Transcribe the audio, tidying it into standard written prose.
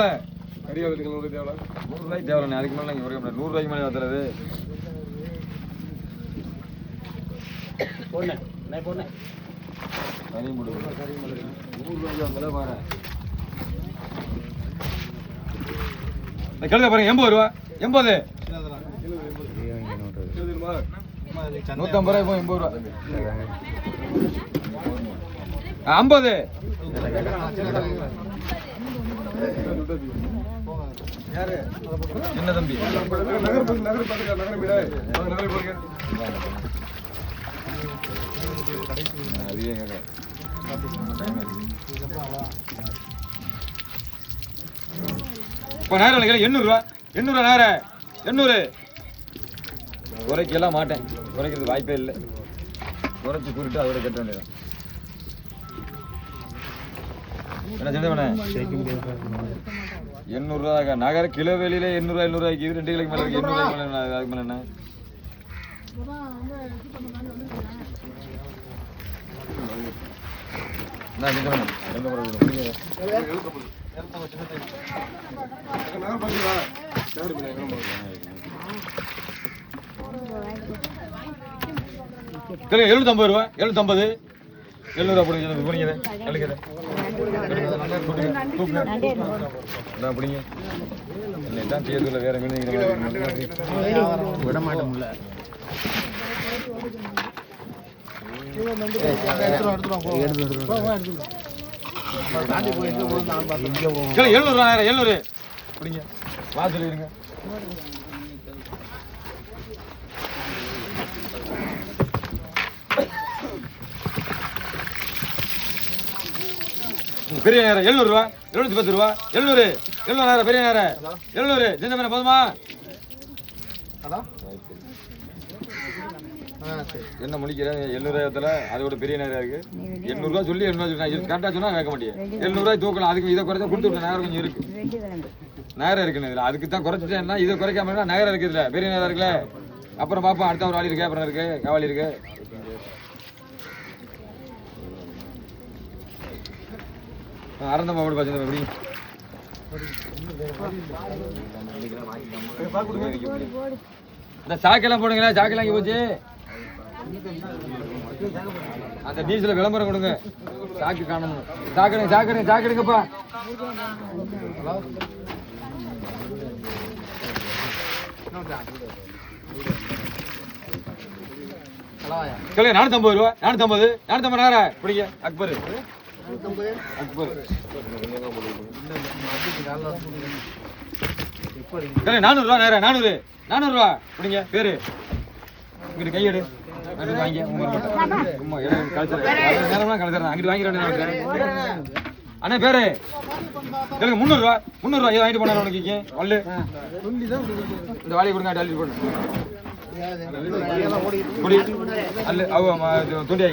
₹100 தேவை. அதுக்கு மேலே நீங்கள் குறைக்க முடியாது. ₹100 மேலே ஏற்றுறது தனி முடிவு. ₹100 வந்தாலே பாரு. கழுத பாருங்க. ₹80. 80. ₹150 இப்போ ₹80. 50. என்ன தம்பி இப்போ நேரம் ₹800. 800 நேரம் 800. குறைக்கலாம் மாட்டேன். குறைக்கிறது வாய்ப்பே இல்லை. குறைச்சி கூறிட்டு அதோட கட்ட வேண்டியதான். என்ன செஞ்சவனே ₹800 நகர கிலோ வெளியில ₹800 2 கிலோக்கு மேல இருக்கு. ₹800 மேல அதுக்கு மேல என்ன ₹750. 750. ₹700 போடுங்க. போனீங்க அப்படிங்க எல்லாம் செய்யறதுல வேற மீன் விட மாட்டோம்ல. ₹700 அப்படிங்க வா சொல்லிருங்க. பெரிய நேரம் ₹700. ₹710. 700. 700 பெரிய நேரம் 700. சின்ன மீன் போதுமா? என்ன முடிக்கிற 700 அதோட பெரிய நேரம் இருக்கு. ₹800 சொல்லி 800 கரெக்டா சொன்னா கேட்க மாட்டேன். ₹700 தூக்கலாம். அதுக்கு இதை குறைச்சா கொடுத்து விட்ட நேரம் கொஞ்சம் இருக்கு. நேரம் இருக்குன்னு இதுல அதுக்கு தான் குறைச்சிட்டேன்னா இதை குறைக்காம நேரம் இருக்கு. இதுல பெரிய நேரம் இருக்குல்ல. அப்புறம் பாப்பா அடுத்த ஒரு ஆள் இருக்கு. அப்புறம் இருக்கு காவலி இருக்கு. ஆரம்ப மாவட்ட பாத்தீங்கன்னா எப்படி இந்த சாக்கெல்லாம் போடுங்களா? சாக்கெல்லாம் இங்கே போச்சு. அந்த பீச்சில் விளம்பரம் கொடுங்க. சாக்கு காணணும். சாக்கெடுங்க சாக்கெடுங்க சாக்கெடுங்கப்பா. கிளை ₹450. 450. 450 நேரம் பிடிங்க. அக்பர் அக்பர் ₹400 நேரம் 400. 400 பிடிங்க. பேரு இங்கிட்டு கையெடு வாங்கி சும்மா கழிச்சிடறேன். கழிச்சிடறேன் அங்கிட்டு வாங்கிடுறேன். அண்ணா பேரு எனக்கு ₹300. 300 இதை வாங்கிட்டு போனார் உனக்கு வள்ளு இந்த வாளியை கொடுங்க. அள்ளி போடு அல்ல துண்டியாகி